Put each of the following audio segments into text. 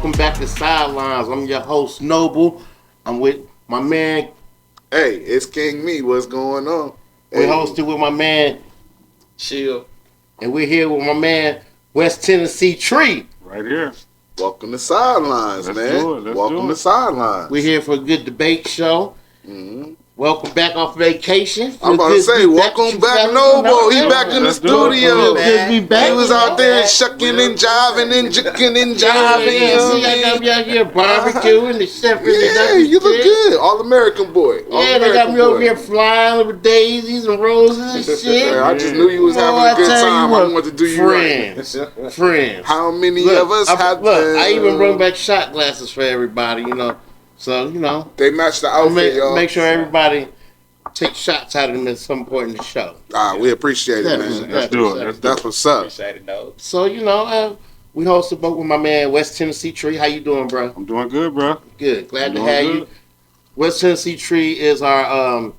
Welcome back to Sidelines. I'm your host, Noble. I'm with my man. Hey, it's King Me. What's going on? We're hosted with my man, Chill. and we're here with my man, West Tennessee Tree. Right here. Welcome to Sidelines, Let's man. do it. Let's Welcome do to it. Sidelines. We're here for a good debate show. Mm-hmm. Welcome back off vacation. I'm about to say, welcome back, Noble. He back in the Let's do it. studio. Good to be back. He was out there shucking and jiving and jicking and jiving. See, I got me out here barbecuing the chef. Yeah, you look good. All American boy. Yeah, they got me over here flying with daisies and roses and shit. Yeah, I just knew you was having a good time. I wanted to do you friends, right. Friends. How many of us have Look, I even brought back shot glasses for everybody, you know. So, you know. They match the outfit, y'all. Make sure everybody take shots out of them at some point in the show. We appreciate it, man. Let's do it. That's what's up. So, you know, we hosted both with my man, West Tennessee Tree. How you doing, bro? I'm doing good, bro. Good. Glad to have you. West Tennessee Tree is our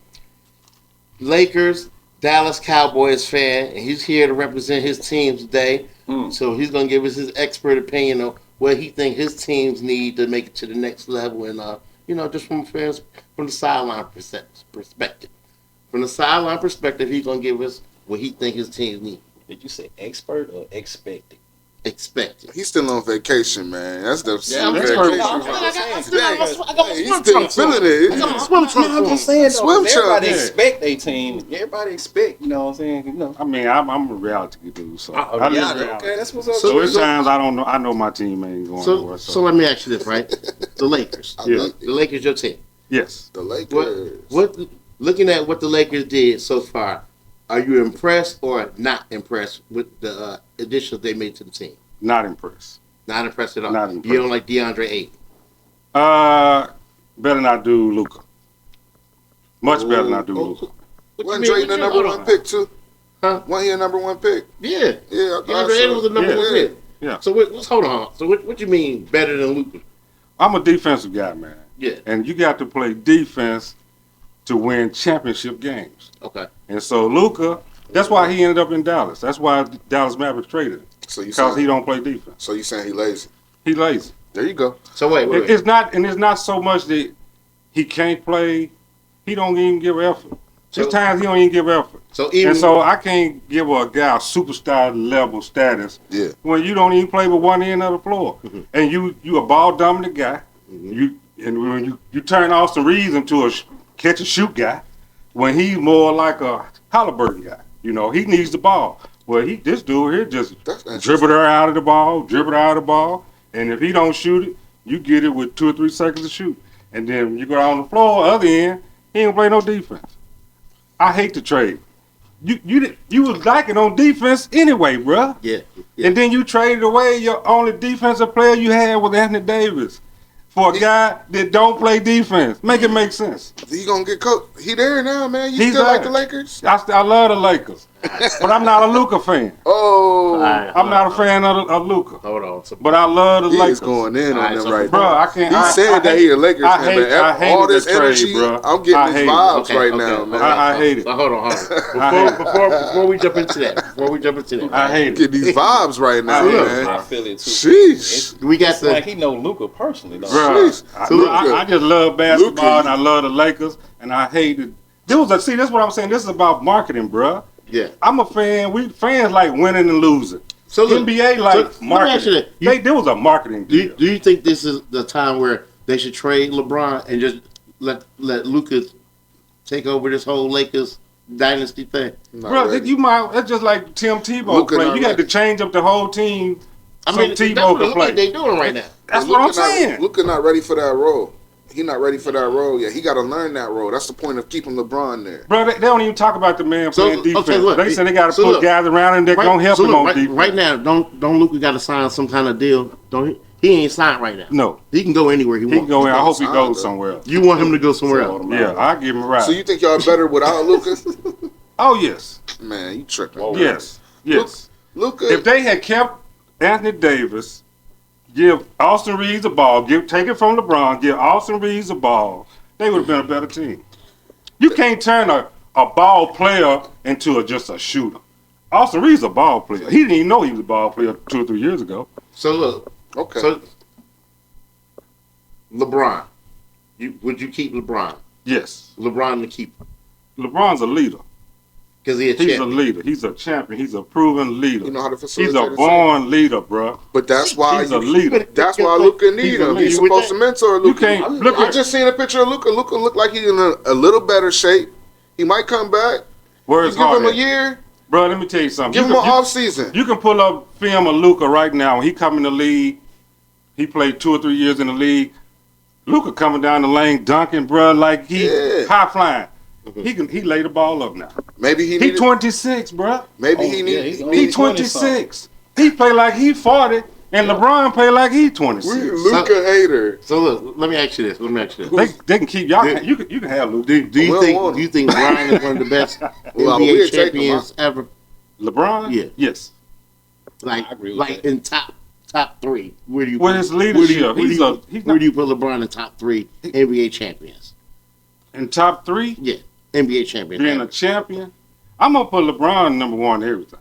Lakers, Dallas Cowboys fan, and he's here to represent his team today. So he's going to give us his expert opinion on what he thinks his teams need to make it to the next level, and you know, just from the sideline perspective. From the sideline perspective, he's going to give us what he thinks his teams need. Did you say expert or expected? Expected. He's still on vacation, man. That's the I'm He's still feeling it. I got my swim trunks I'm on. just saying, Swim everybody trunks. expect a team. Everybody expect, you know what I'm saying? You know. I mean, I'm a reality dude, so I live reality. Okay, that's what's up. So there's times I don't know. I know my team ain't going nowhere. So let me ask you this, right? The Lakers. Yeah. The Lakers, your team. Yes. The Lakers. What? Looking at what the Lakers did so far, are you impressed or not impressed with the additions they made to the team? Not impressed. Not impressed at all. Not impressed. You don't like DeAndre Ayton? Better not do Luka. Much better than I do Luka. Wasn't Drayton the number one pick too? Huh? Wasn't he a number one pick? Yeah. Yeah. DeAndre Ayton was the number one pick. Yeah. So let's hold on. So what you mean better than Luka? I'm a defensive guy, man. Yeah. And you got to play defense to win championship games. Okay. And so Luka, that's why he ended up in Dallas. That's why Dallas Mavericks traded him. So you Because saying he don't play defense. So you saying he lazy? He lazy. There you go. So wait. It's not so much that he can't play. He don't even give effort. There's times he don't even give effort. So I can't give a guy a superstar level status when you don't even play with one end of the floor. Mm-hmm. And you a ball dominant guy. Mm-hmm. When you turn Austin Reeves into a catch and shoot guy, when he's more like a Halliburton guy. You know, he needs the ball. Well, this dude here just dribble her out of the ball, and if he don't shoot it, you get it with 2 or 3 seconds to shoot. And then when you go on the floor, other end, he ain't play no defense. I hate the trade. You was lacking on defense anyway, bruh. Yeah. And then you traded away your only defensive player you had was Anthony Davis for a guy that don't play defense. Make it make sense. He gonna get coached. He there now, man. You He's still like there. the Lakers? I love the Lakers, but I'm not a Luka fan. Oh, I'm not a fan of Luka. Hold on. But I love the he Lakers. is going in on them right Bro, now. I can't. He said that he a Lakers fan, I man. hated All this the trade, energy, bro. I'm getting his vibes Okay, right okay. now, man. I hate it. Hold on. Before we jump into that, I hate it. Get these vibes right now, man. I feel it too. Sheesh. we got It's like he know Luka personally, though. Bro, Sheesh. I just love basketball Luka. and I love the Lakers and I hate it. This is what I'm saying. This is about marketing, bro. Yeah. I'm a fan. We fans like winning and losing. So look, NBA like marketing. There was a marketing deal. Do you think this is the time where they should trade LeBron and just let Luka take over this whole Lakers dynasty thing? Bro, that's just like Tim Tebow play. You got to change up the whole team. I mean, that's what it look like they doing right now. That's what I'm saying. Luka not ready for that role. He not ready for that role yet. He got to learn that role. That's the point of keeping LeBron there. Bro, they don't even talk about the man playing defense. look, They say they got to put guys around him that gonna help him on defense. Right now, don't Luka got to sign some kind of deal? Don't he ain't signed right now. No, he can go anywhere he wants. he can go in. I hope he sign, goes though. somewhere else. You want him to go somewhere else? Yeah, I give him a ride. So you think y'all better without Luka? Oh yes, Man, you tripping. yes. Luka. If they had kept Anthony Davis, give Austin Reeves the ball, take it from LeBron, give Austin Reeves the ball, they would have been a better team. You can't turn a ball player into just a shooter. Austin Reeves a ball player. He didn't even know he was a ball player 2 or 3 years ago. So look, Okay. So LeBron. Would you keep LeBron? Yes. LeBron the keeper. LeBron's a leader. Because he's a leader. He's a champion. He's a proven leader. You know how to facilitate. He's a born leader, bro. But that's why he's a leader. That's why Luka need him. He's supposed to mentor Luka. You can't look. I just seen a picture of Luka. Luka look like he's in a little better shape. He might come back. Where's give him a year, bro. Let me tell you something. Give him an off season. You can pull up film of Luka right now. When he come in the league, he played 2 or 3 years in the league. Luka coming down the lane, dunking, bro, like he high flying. Mm-hmm. He lay the ball up now. Maybe he 26, bro. Maybe he 26. He play like he 40, and LeBron play like he 26. Luka hater. So look, let me ask you this. They can keep y'all. You can have Luka. Do you think LeBron is one of the best NBA champions ever? LeBron? Yeah. Yes. Like in top 3. Where do you? With his leadership, where do you put LeBron in top 3 NBA champions? In top 3? Yeah. NBA champion. Being a champion, I'm gonna put LeBron number 1 in everything.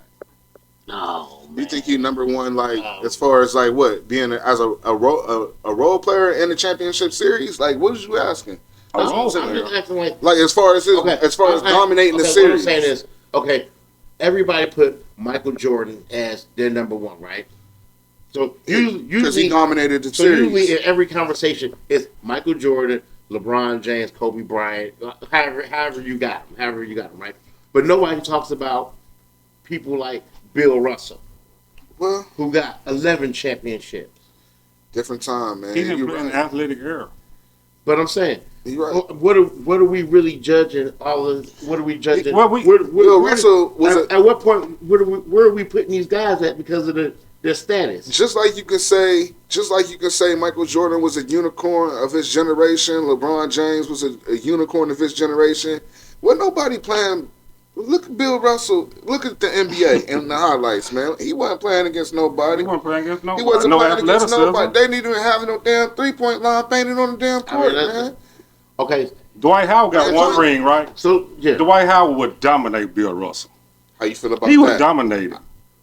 No, man. You think he number 1, like as far as like what being as a role player in the championship series? Like, what was you asking? I'm just acting like as far as dominating the series. What I'm saying is, okay, everybody put Michael Jordan as their number 1, right? So because he dominated the series. Usually in every conversation, it's Michael Jordan, LeBron James, Kobe Bryant, however you got them, right? But nobody talks about people like Bill Russell, who got 11 championships. Different time, man. He's in an athletic era. But I'm saying, you're right. What are we really judging? What are we judging? Bill Russell was at what point? Where are we putting these guys at because of their status? Just like you can say Michael Jordan was a unicorn of his generation. LeBron James was a unicorn of his generation. Well, nobody playing. Look at Bill Russell. Look at the NBA and the highlights, man. He wasn't playing against nobody. He wasn't playing against nobody. He wasn't playing against nobody. They didn't even have no damn 3-point line painted on the damn court, man. Okay. Dwight Howard got 1 ring, right? So yeah, Dwight Howard would dominate Bill Russell. How you feel about that? He would dominate him.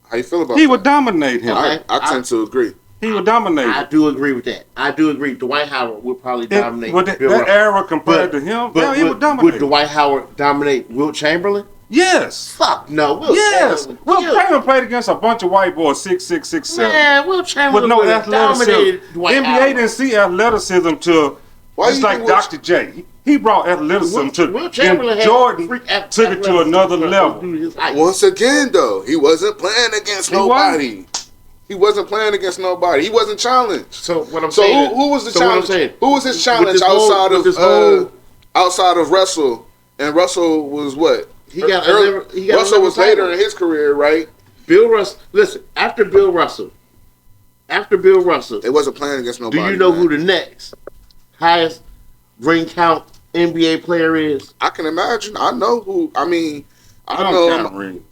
How you feel about that? He would dominate him. I tend to agree. He would dominate. I do agree with that. I do agree. Dwight Howard would probably dominate. Bill that Russell. era compared to him, he would dominate. Would Dwight Howard dominate Wilt Chamberlain? Yes. Fuck no. Wilt Chamberlain played against a bunch of white boys, 6'6", 6'7". Man, Wilt Chamberlain with no athleticism. NBA didn't see athleticism to just like Dr. J. He brought athleticism and Jordan took it to another level. Once again, though, he wasn't playing against nobody. He wasn't playing against nobody. He wasn't challenged. So what I'm saying? Who was the challenge? Who was his challenge outside of Russell? And Russell was what? Russell was later in his career, right? Bill Russell. Listen, after Bill Russell, they wasn't playing against nobody. Do you know who the next highest ring count NBA player is? I can imagine. I know who. I mean, I don't count rings.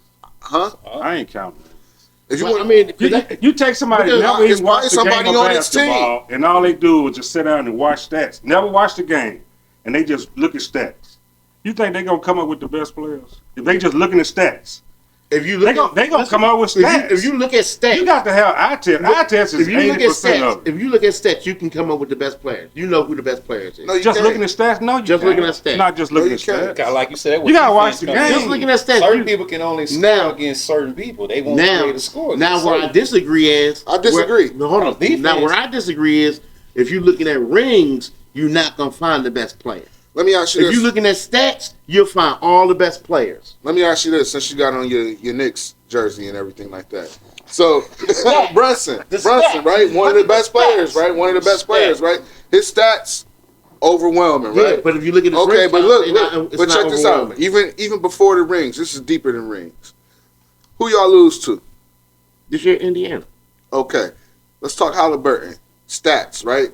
Huh? I ain't counting. You take somebody that never even watched the game of basketball, and all they do is just sit down and watch stats. Never watch the game, and they just look at stats. You think they're gonna come up with the best players if they just looking at stats? If you look, they gonna come up with stats. If you look at stats, you got to have eye test. Eye test is 80% of it. If you look at stats, you can come up with the best players. You know who the best players is. No, just looking at stats. No, you just can't. looking at stats. Not just looking at stats. Like you said, you gotta watch the game. Just looking at stats. Certain people can only score against certain people. They won't be able to score. Now, where I disagree is, hold on. Now, where I disagree is, if you're looking at rings, you're not gonna find the best player. Let me ask you this. If you're looking at stats, you'll find all the best players. Let me ask you this, since you got on your Knicks jersey and everything like that. So, Brunson, right? One of the best players, right? One of the best players, right? His stats, overwhelming, right? Yeah, but if you look at his okay, rings, but look, but check this out. Even before the rings, this is deeper than rings. Who y'all lose to? This year, Indiana. Okay, let's talk Halliburton. Stats, right?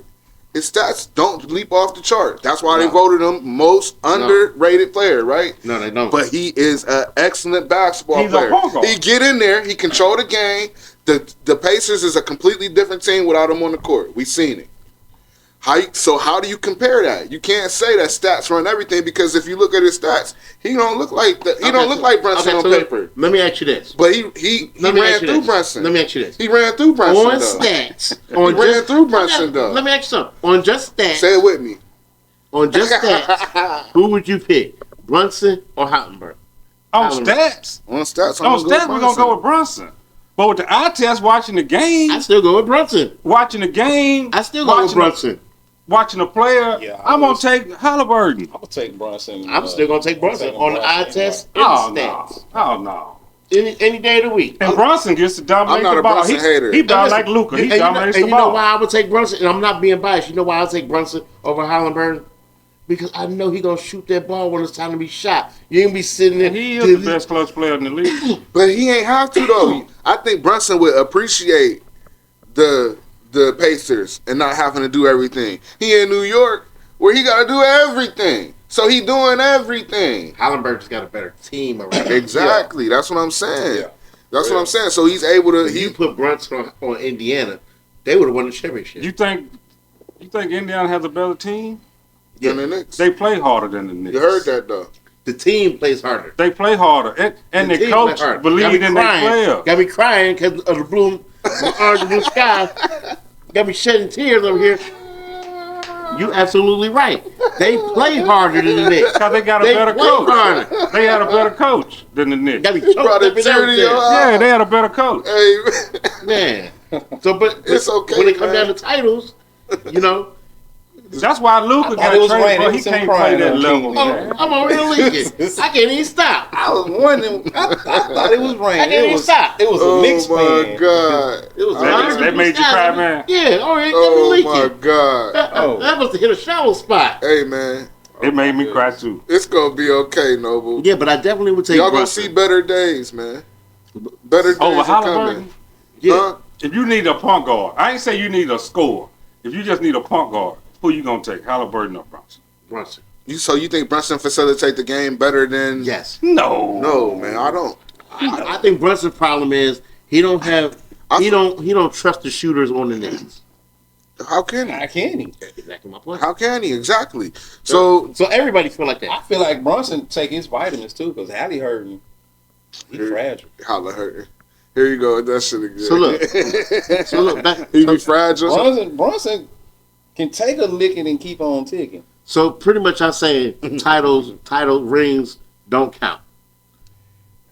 His stats don't leap off the chart. That's why they voted him most underrated player, right? No, they don't. But he is an excellent basketball player. A he get in there. He control the game. The Pacers is a completely different team without him on the court. We seen it. How do you compare that? You can't say that stats run everything because if you look at his stats, he don't look like that. He don't look like Brunson on paper. Let me ask you this. But he ran through Brunson. Let me ask you this. He ran through Brunson. On stats. He ran through Brunson though. Let me ask you something. On just stats. Say it with me. On just stats, who would you pick? Brunson or Hottenberg? On stats, we're gonna go with Brunson. But with the eye test, watching the game, I still go with Brunson. Watching the game, I still go with Brunson. Watching a player, I'm gonna take Halliburton. I'm gonna take Brunson. I'm still gonna take Brunson on the eye test and stats. Oh no! Any day of the week. And Brunson gets to dominate I'm not the a ball. Brunson hater. He ball like Luka. He dominates the ball. And you know why I would take Brunson? And I'm not being biased. You know why I'll take Brunson over Halliburton? Because I know he's gonna shoot that ball when it's time to be shot. You ain't be sitting there. He is the best clutch player in the league. But he ain't have to though. I think Brunson would appreciate the Pacers and not having to do everything. He in New York where he got to do everything. So he doing everything. Halliburton's got a better team around him. Exactly. That's what I'm saying. That's what I'm saying. So he's able to. If you put Brunson on Indiana, they would have won the championship. You think Indiana has a better team? Yeah. Than the Knicks. They play harder than the Knicks. You heard that though. The team plays harder. They play harder, and the coach believed in their players. Got me crying because of the orange and blue sky. Got me shedding tears over here. You absolutely right. They play harder than the Knicks. Because they got a better coach. Harder. They had a better coach than the Knicks. Got me choked up in everything. Yeah, they had a better coach. Hey, man. So, but it's okay when it comes down to titles, you know. That's why Luka got traded, but he can't play that level. I'm already leaking. I can't even stop. I was wondering. I thought it was raining. I can't even stop. It was a Knicks fan. Oh my God. It was that made you cry, man. Yeah. Oh my God. That must have hit a shallow spot. Hey man. It made me cry too. It's gonna be okay, Noble. Yeah, but I definitely would take. Y'all gonna see better days, man. Better days over are coming. Yeah. Huh? If you need a point guard, I ain't say you need a scorer. If you just need a point guard, who you gonna take? Halliburton or Brunson? Brunson. So you think Brunson facilitate the game better than? Yes. No, man. I don't. I think Brunson's problem is he don't trust the shooters on the Knicks. How can he? How can he? Exactly my point. How can he? Exactly. So everybody feel like that. I feel like Brunson take his vitamins too because Hallie hurting. He fragile. Holla hurting. Here you go. That shit again. So look. He be fragile. Brunson can take a licking and keep on ticking. So pretty much I'm saying title rings don't count.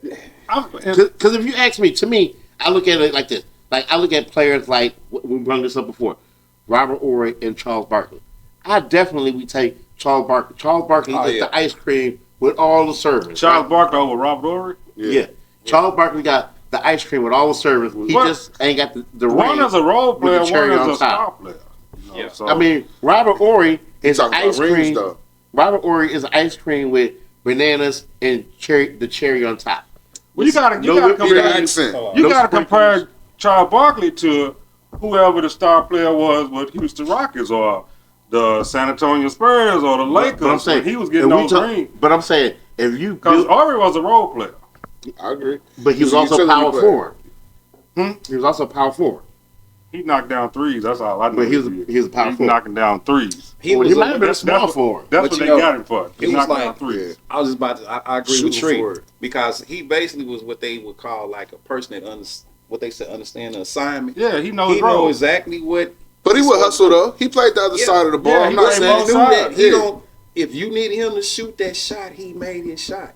Because if you ask me, to me, I look at it like this. Like I look at players like, we brought this up before, Robert Horry and Charles Barkley. I definitely would take Charles Barkley. Charles Barkley is the ice cream with all the servings. Charles Barkley over Robert Horry? Yeah. Charles Barkley got the ice cream with all the servings. He just ain't got the one ring is a role player, with the cherry one is on a star top. player. Yeah. So, I mean, Robert Horry is ice cream. Rings, though. Robert Horry is ice cream with bananas and the cherry on top. Well, you gotta compare Charles Barkley to whoever the star player was with Houston Rockets or the San Antonio Spurs or the Lakers. But I'm saying he was getting those rings. But I'm saying if you because Horry was a role player. I agree. But he was also power forward. He was also power forward. He knocked down threes. That's all I know. But he was a power forward. Knocking down threes. He might have been a small forward. That's what they got him for. He knocked down threes. I was just about to. I agree with Tree because he basically was what they would call like a person that understand the assignment. Yeah, he knows. He know exactly what. But he would hustle though. He played the other side of the ball. Yeah, I'm not saying he don't. If you needed him to shoot that shot, he made his shot.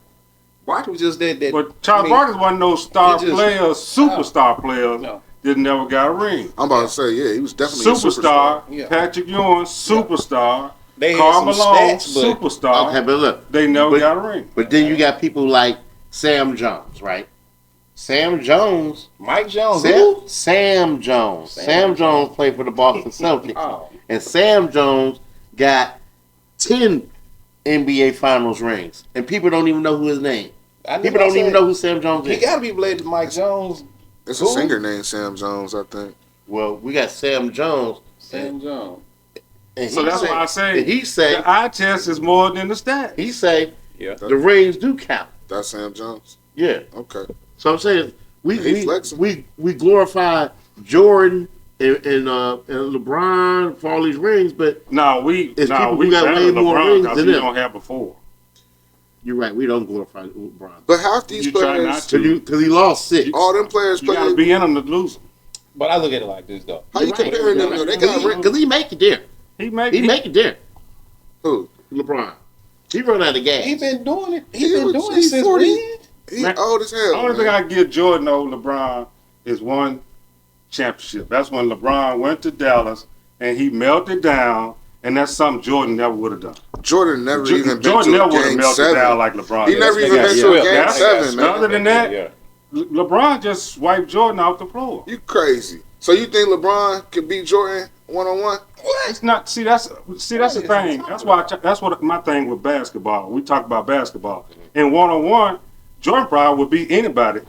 Barkley was just that. But Charles Barkley wasn't no star players, superstar players. No. That never got a ring. I'm about to say, yeah, he was definitely superstar. A superstar. Patrick Ewing, superstar. They Karl had some Malone, stats, superstar. Okay, but look, they never got a ring. But then you got people like Sam Jones, right? Sam Jones, Mike Jones, Sam Jones. Sam Jones played for the Boston Celtics, and Sam Jones got 10 NBA Finals rings, and people don't even know who his name. People don't even know who Sam Jones is. He got to be related to Mike Jones. It's a singer named Sam Jones, I think. Well, we got Sam Jones. Sam Jones. And so that's why I say the eye test is more than the stats. He say the rings do count. That's Sam Jones? Yeah. Okay. So I'm saying we glorify Jordan and LeBron for all these rings, but we got way more rings than he don't have before. You're right. We don't glorify LeBron. But half these players, because he lost 6. All them players you gotta be in them to lose them. But I look at it like this though. How you comparing them? They got because he make it there. He make it there. Who? LeBron. He run out of gas. He been doing it. He been doing it since 40. when? He old as hell. The only thing I give Jordan over LeBron is one championship. That's when LeBron went to Dallas and he melted down, and that's something Jordan never would have done. Jordan never even been Jordan to never a would have game melted 7. down like LeBron. He never even been to a game 7, man. Other than that, LeBron just wiped Jordan off the floor. You crazy. So you think LeBron could beat Jordan one-on-one? What? It's not. See, that's the thing. That's what my thing with basketball. We talk about basketball. In one-on-one, Jordan probably would beat anybody,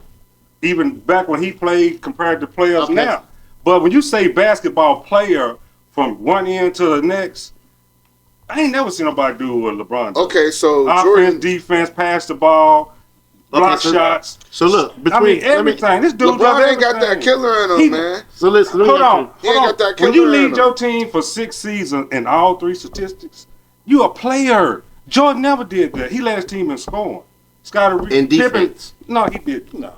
even back when he played compared to players now. But when you say basketball player from one end to the next, I ain't never seen nobody do what LeBron does. Okay, so offense, Jordan, defense, pass the ball, block shots. So look, everything. This dude LeBron ain't got that killer in him, man. So listen, hold on. He ain't got that killer when you in lead him. your team for 6 seasons in all 3 statistics, you a player. Jordan never did that. He led his team in scoring. In defense. No, he did. No.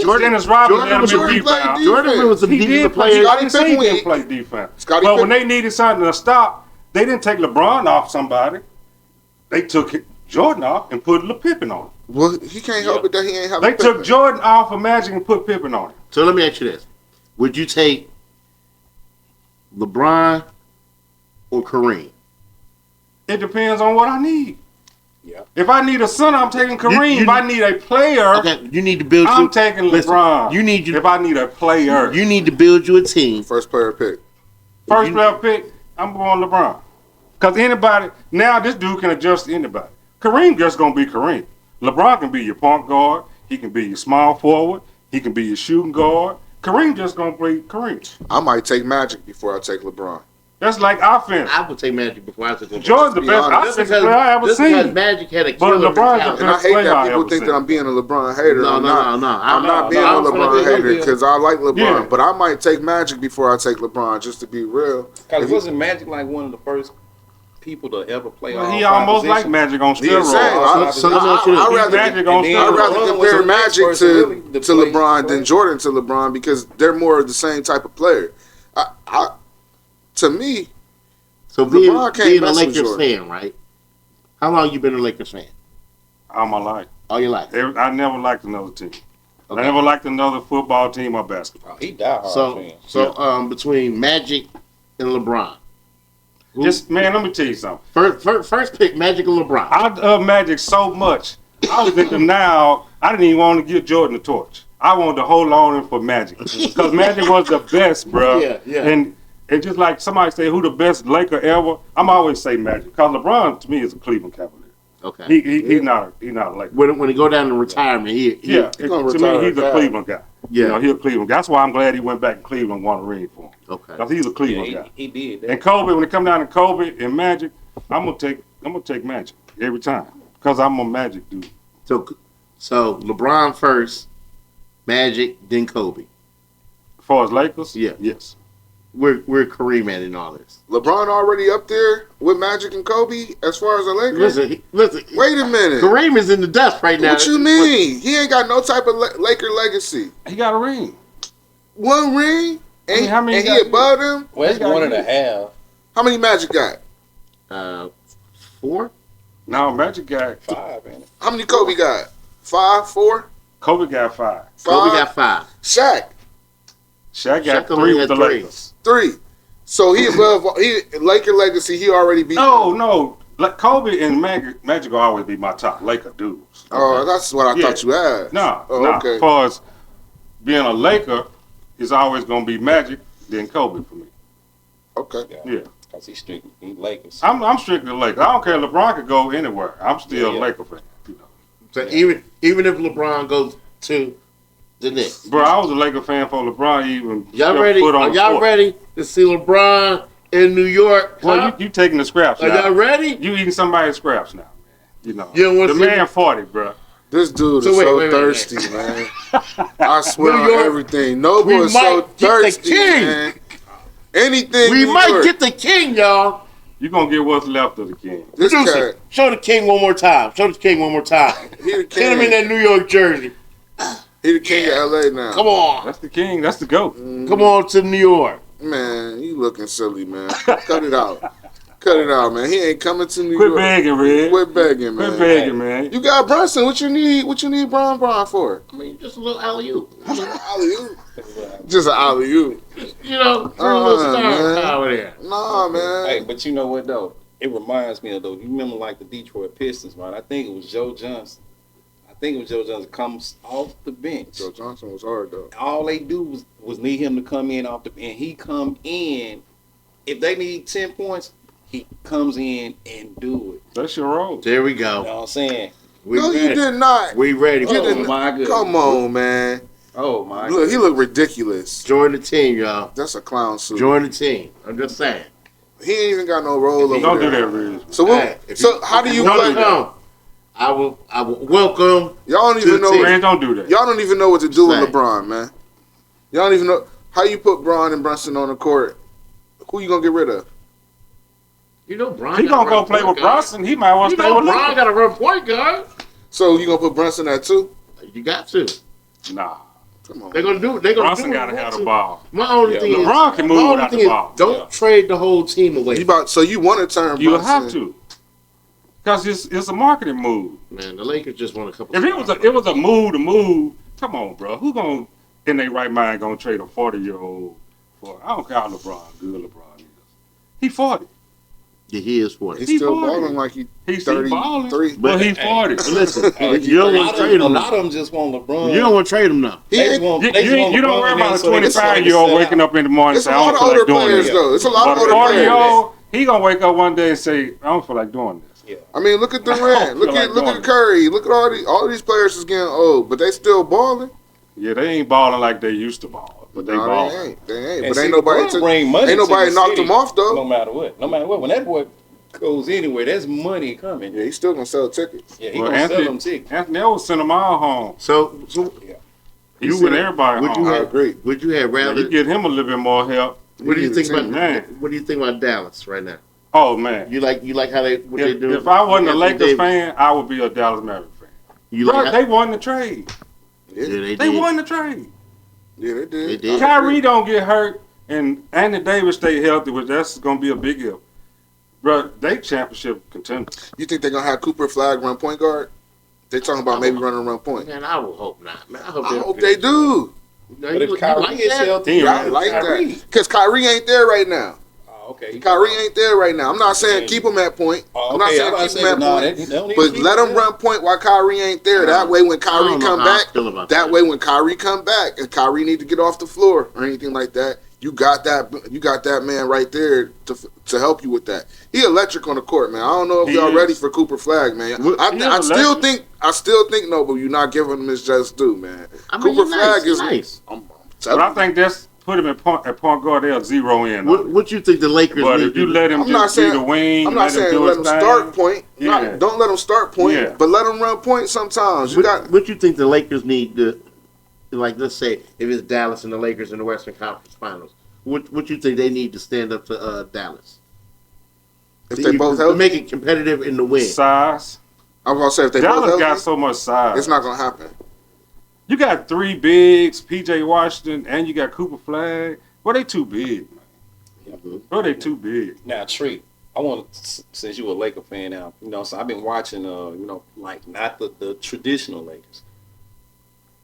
Jordan is Robin let him in rebound. Jordan was a defensive player. I didn't say he didn't play defense. But when they needed something to stop, they didn't take LeBron off somebody. They took Jordan off and put Pippen on him. Well, he can't help it that he ain't have They took Jordan off of Magic and put Pippen on him. So let me ask you this. Would you take LeBron or Kareem? It depends on what I need. Yeah. If I need a center, I'm taking Kareem. If I need a player, you need to build. I'm taking LeBron. If I need a player, you need to build you a team. First player pick. First player pick. I'm going LeBron. Because anybody now, this dude can adjust to anybody. Kareem just gonna be Kareem. LeBron can be your point guard. He can be your small forward. He can be your shooting guard. Kareem just gonna play Kareem. I might take Magic before I take LeBron. That's like offense. I would take Magic before I took LeBron. Jordan's the best offensive player I ever seen. Because Magic had a killer mentality. And I hate that people think that I'm being a LeBron hater. No. I'm not being a LeBron hater because I like LeBron. Yeah. But I might take Magic before I take LeBron, just to be real. Because wasn't Magic like one of the first people to ever play he almost like Magic on steroids. I'd rather compare Magic to LeBron than Jordan to LeBron because they're more of the same type of player. To me, so being a Lakers fan, right? How long you been a Lakers fan? All my life. All your life? I never liked another team. Okay. I never liked another football team or basketball. He died hard. So between Magic and LeBron. Man, let me tell you something. First pick, Magic and LeBron. I love Magic so much. I was thinking now, I didn't even want to give Jordan the torch. I wanted to hold on for Magic. Because Magic was the best, bro. Yeah. And just like somebody say, who the best Laker ever? I'm always say Magic. Because LeBron, to me, is a Cleveland Cavalier. Okay. He's not a Laker. When he go down to retirement, to me, he's a Cleveland guy. Yeah. He's a Cleveland guy. That's why I'm glad he went back to Cleveland and won a ring for him. Okay. Because he's a Cleveland guy. He did that. And Kobe, when it come down to Kobe and Magic, I'm gonna take Magic every time. Because I'm a Magic dude. So LeBron first, Magic, then Kobe. As far as Lakers? Yeah. Yes. We're Kareem at in all this. LeBron already up there with Magic and Kobe as far as the Lakers? Listen. Wait a minute. Kareem is in the dust right now. What you mean? He ain't got no type of Laker legacy. He got a ring. One ring? And he above them? Well, it's 1.5. How many Magic got? 4? No, Magic got 5, ain't it? How many Kobe got? 5, 4? Kobe got 5. Kobe got 5. Shaq got 3 with the Lakers. 3. So he above Laker legacy. He already beat. No. Like Kobe and Magic will always be my top Laker dudes. Oh, that's what I thought you had. No. Okay. As far as being a Laker, it's always gonna be Magic then Kobe for me. Okay. Yeah. Because he's strictly Lakers. I'm strictly Lakers. I don't care. LeBron could go anywhere. I'm still a Laker fan. So even if LeBron goes to the Knicks. Bro, I was a Laker fan for LeBron even. Y'all ready? Are y'all ready to see LeBron in New York? Well, you taking the scraps now. Are y'all ready? You eating somebody's scraps now, man. You know. You don't want the man 40, bro. This dude is so thirsty, man. I swear on everything. Noble is so thirsty, man. Anything. We New might York. get the king, y'all. You gonna get what's left of the king. This Producer, cat, show the king one more time. Show the king one more time. he the Get him in king. that New York jersey. He the king of LA now. Come on. That's the king. That's the GOAT. Come on to New York. Man, you looking silly, man. Cut it out. Cut it out, man. He ain't coming to New Quit York. begging, Red. Quit begging, man. Quit begging, man. You got Brunson. What you need? What you need Bron for? I mean, just a little alley-oop. Alley-oop. Just an alley-oop. You know, throw a little star man. power there. Nah, man. Hey, but you know what though? It reminds me of though. You remember like the Detroit Pistons, right? I think it was Joe Johnson. Comes off the bench. Joe Johnson was hard though. All they do was need him to come in off the bench. He come in. If they need 10 points, he comes in and do it. That's your role. There we You know go. what I'm saying? We No, ready. you did not. We ready. You Oh, did my not. goodness. Come on, man. Oh my! Look, he looked ridiculous. Join the team, y'all. That's a clown suit. Join the team. I'm just saying. He ain't even got no role over Don't do there. that, Red. So, Hey, how do you Don't play? come. I will welcome. Y'all don't To even the know. team. Man, don't do that. Y'all don't even know what to do with Same. LeBron, man. Y'all don't even know how you put Bron and Brunson on the court. Who you gonna get rid of? You know, Bron. He gonna go play with Bronson. He might want You to stay know, with Bron Lakers. got a run point guard. So you gonna put Brunson at 2? You got to. Nah. Come on. They're gonna do. They're gonna Bronson do. gotta have the ball. My only thing is, LeBron can my move only without thing the is, ball. don't trade the whole team away. So you want to turn? You Brunson. have to. Because it's a marketing move. Man, the Lakers just won a couple. If it was a move to move, come on, bro. Who gonna in their right mind gonna trade a 40-year-old for? I don't care how good LeBron is. He 40. Yeah, he is 40. He's He still 40. balling like He's still balling. 33. Well, he 40. Listen, Hey, you don't a want lot to trade of him. them just want LeBron. You don't want to trade him now. He They ain't, want- You they just want don't LeBron worry in about a so they can 25-year-old sell waking out. up in the morning and it's say, a I lot don't of feel older like doing players this. though. It's a lot But of a older players. 40-year-old, he gonna wake up one day and say, I don't feel like doing this. Yeah. I mean, look at Durant. Look feel at like look doing at it. Curry. Look at all these players is getting old, but they still balling. Yeah, they ain't balling like they used to ball, but they No, balling. they ain't. They ain't. And But ain't see, nobody LeBron bring money ain't to nobody the knocked city, him off though. No matter what. When that boy goes anywhere, there's money coming. Yeah, he's still gonna sell tickets. Yeah, he Well, gonna sell them tickets. Anthony Edwards sent them all home. So He You sent would- everybody would home. you I have- agree. would you have Now, rather? you get him a little bit more help. What do you think about? Man. What do you think about Dallas right now? Oh, man. You like how they what they do? If I wasn't a Anthony Lakers Davis? fan, I would be a Dallas Mavericks fan. You Bro, like they won the trade. Yeah, yeah, They did. won the trade. yeah, they did. They did. Kyrie don't get hurt, and Anthony Davis stay healthy, which that's going to be a big help. Bro, they championship contenders. You think they're gonna have Cooper Flag run point guard? They talking about maybe running run point. Man, I will hope not. Man, I I hope they do. But if Kyrie is healthy, He I ain't like Kyrie. that because Kyrie ain't there right now. Oh, okay. Kyrie ain't there right now. I'm not saying keep him at point. Oh, I'm not okay, saying I keep him at no, point. they don't need But to keep let him there. run point while Kyrie ain't there. That way, when I Kyrie don't know come how I back, feel about that way when Kyrie come back and Kyrie need to get off the floor or anything like that, you got that man right there to help you with that. He electric on the court, man. I don't know if He y'all is. ready for Cooper Flag, man. He is I still think no, but you're not giving him his just due, man. I mean, Cooper he's Flag nice, is nice. I'm But I telling you. think that's put him at point guard. They'll zero in. What you think the Lakers But need if you to let him I'm not just be saying- the wing, I'm not saying do let his him thing, start point. Yeah. Don't let him start point, Yeah. but let him run point sometimes. You got what you think the Lakers need to, like, let's say if it's Dallas and the Lakers in the Western Conference Finals, what you think they need to stand up to Dallas? if they both healthy. make it competitive in the win. size. I was gonna say if they Dallas both got healthy, so much size. it's not gonna happen. You got three bigs, PJ Washington, and you got Cooper Flag. Well, they too big, man. Bro, they too big. Now, Tree, I want to, since you a Laker fan now, so I've been watching, like not the traditional Lakers.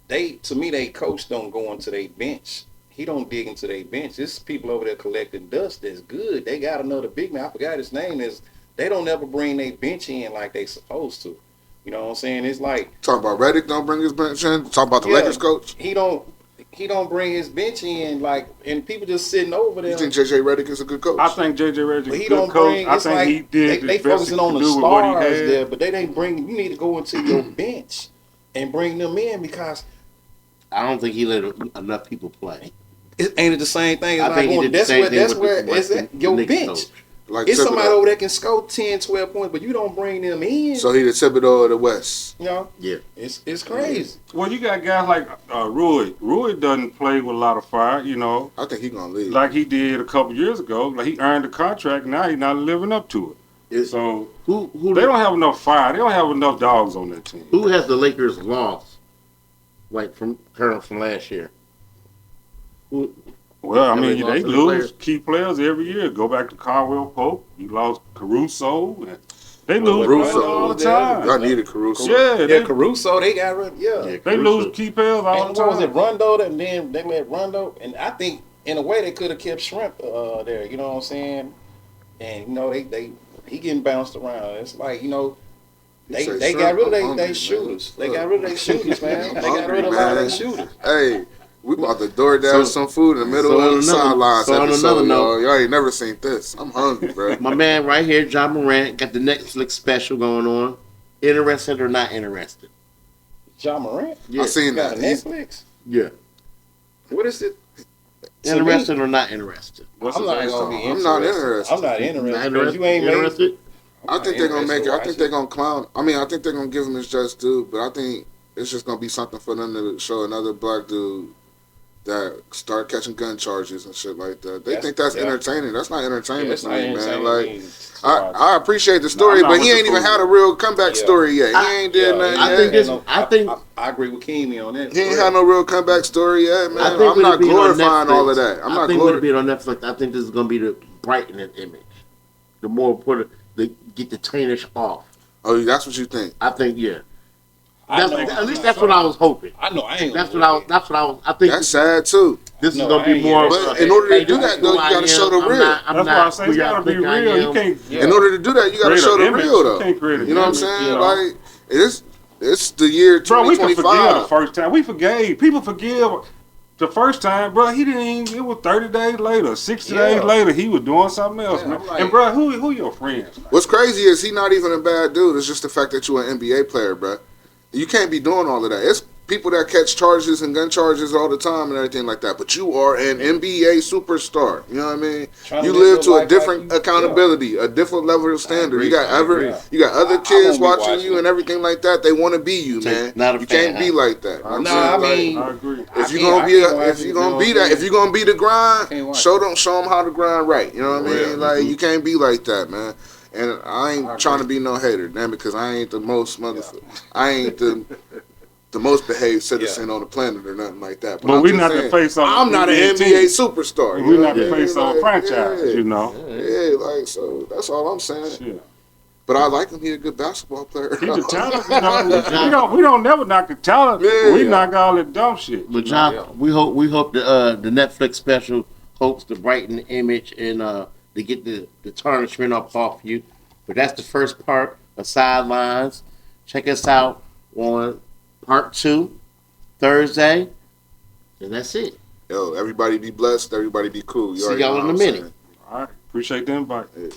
To me, they coach don't go into their bench. He don't dig into their bench. This people over there collecting dust that's good. They got another big man. I forgot his name. They don't ever bring their bench in like they supposed to. You know what I'm saying? It's like Talk about Redick don't bring his bench in. Talk about the Yeah. Lakers coach. he don't bring his bench in like, and people just sitting over there. You think JJ Redick is a good coach? I think JJ Redick But is he a good don't coach. bring. I It's think like he did they the best he focusing on could the do with what he stars had. there, but they didn't bring. You need to go into your bench and bring them in because I don't think he let enough people play. it ain't it the same thing as I not think he going. did the That's same where thing that's with where the it's at Knicks your coach. bench. Like it's Thibodeau. somebody over there can score 10, 12 points, but you don't bring them in. So he the Thibodeau of the West. You know? Yeah. It's crazy. Well, you got guys like Rui. Rui doesn't play with a lot of fire, you know. I think he gonna leave. Like he did a couple years ago. Like he earned a contract. Now he's not living up to it. So who they don't have enough fire. They don't have enough dogs on that team. Who has the Lakers lost? Like from last year. Well, I mean, they lose key players every year. Go back to Caldwell Pope. You lost Caruso. And they lose all the time. Y'all needed Caruso. Yeah, Caruso, they got rid. Yeah, they lose key players all the time. What was it, Rondo? And then they let Rondo. And I think in a way they could have kept Shrimp there. You know what I'm saying? And you know he getting bounced around. It's like, you know. They got rid of their shooters. They got rid of their shooters, man. They got rid of a lot of their shooters. Hey, we about to DoorDash some food in the middle of the sidelines episode, y'all ain't never seen this. I'm hungry, bro. My man right here, John Morant, got the Netflix special going on. Interested or not interested? John Morant? Yeah. I seen that. Netflix? Yeah. What is it? Interested or not interested? I'm not gonna be interested. I'm not interested. I'm not interested. You ain't interested? I think they're gonna make it. I think they're gonna clown. I mean, I think they're gonna give him his just due, but I think it's just gonna be something for them to show another black dude that start catching gun charges and shit like that. They think that's entertaining. That's not entertainment to me, man. Like, I appreciate the story, but he ain't even had a real comeback story yet. He ain't did nothing yet. I agree with Keemy on that. He ain't had no real comeback story yet, man. I'm not glorifying all of that. I think when it be on Netflix, I think this is gonna be the brightening image. The more important, get the tarnish off. Oh, that's what you think? I think, yeah. At least that's what I was hoping. I know I ain't. That's what I was. I think that's sad too. This is gonna be more. But in order to do that, though, you gotta show the real. That's why I say you gotta be real. You can't. In order to do that, you gotta show the real, though. You know what I'm saying? Like it's the year 2025. Bro, we can forgive the first time. We forgave. People forgive. The first time, bro, he didn't even, it was 30 days later, 60 days later, he was doing something else, man. Like, and, bro, who your friends? Man? What's crazy is he not even a bad dude. It's just the fact that you're an NBA player, bro. You can't be doing all of that. It's people that catch charges and gun charges all the time and everything like that. But you are an NBA superstar. You know what I mean? You live to a different accountability, a different level of standard. You got other kids watching you and everything like that. They want to be you, man. You can't be like that. I agree. If you're gonna be the grind, show them how to grind right. You know what I mean? Like you can't be like that, man. And I ain't trying to be no hater, man, because I ain't the most I ain't the most behaved citizen on the planet or nothing like that. But we're not the face of I'm not an NBA superstar. We're not the face of a franchise, you know. Yeah, like, so that's all I'm saying. Yeah. But I like him. He's a good basketball player. He's a talent. You know, we don't never knock the talent. We knock all the dumb shit. But John, we hope the Netflix special hopes to brighten the image and to get the tarnishment up off you. But that's the first part of Sidelines. Check us out on Part 2, Thursday. And that's it. Yo, everybody be blessed. Everybody be cool. See y'all in a minute. All right. Appreciate the invite. Yeah.